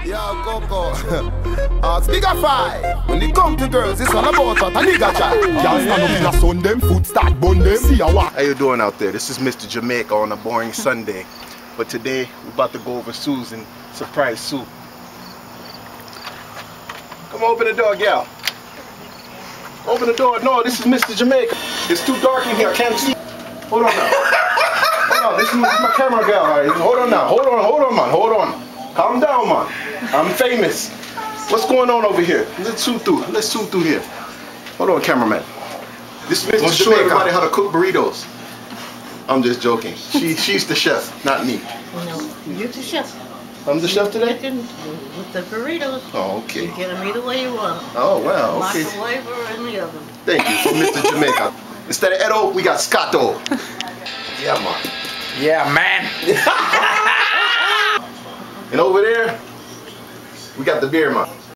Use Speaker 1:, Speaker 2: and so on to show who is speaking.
Speaker 1: Yo, Coco. Speaker 5. When it come to girls, it's all about a nigga chat. Y'all stand up in the sun, them foot start bun them. See ya what?
Speaker 2: How you doing out there? This is Mr. Jamaica on a boring Sunday. But today, we're about to go over Susan surprise soup. Come open the door, gal. Open the door. No, this is Mr. Jamaica. It's too dark in here. I can't see. Hold on now. Hold on. This is my camera, gal. All right. Hold on now. Hold on, man. Hold on. Calm down, man. I'm famous. What's going on over here? Let's shoot through. Let's shoot through here. Hold on, cameraman. This is Mr. Show everybody how to cook burritos. I'm just joking. She's the chef, not me.
Speaker 3: No, you're the chef.
Speaker 2: I'm the chef today?
Speaker 3: With the burritos.
Speaker 2: Oh, okay.
Speaker 3: You get them either way you want them.
Speaker 2: Oh, wow, okay.
Speaker 3: Microwave or in the oven.
Speaker 2: Thank you for Mr. Jamaica. Instead of Edo, we got Scotto. Yeah, man.
Speaker 4: Yeah, man.
Speaker 2: And over there, we got the beer, man.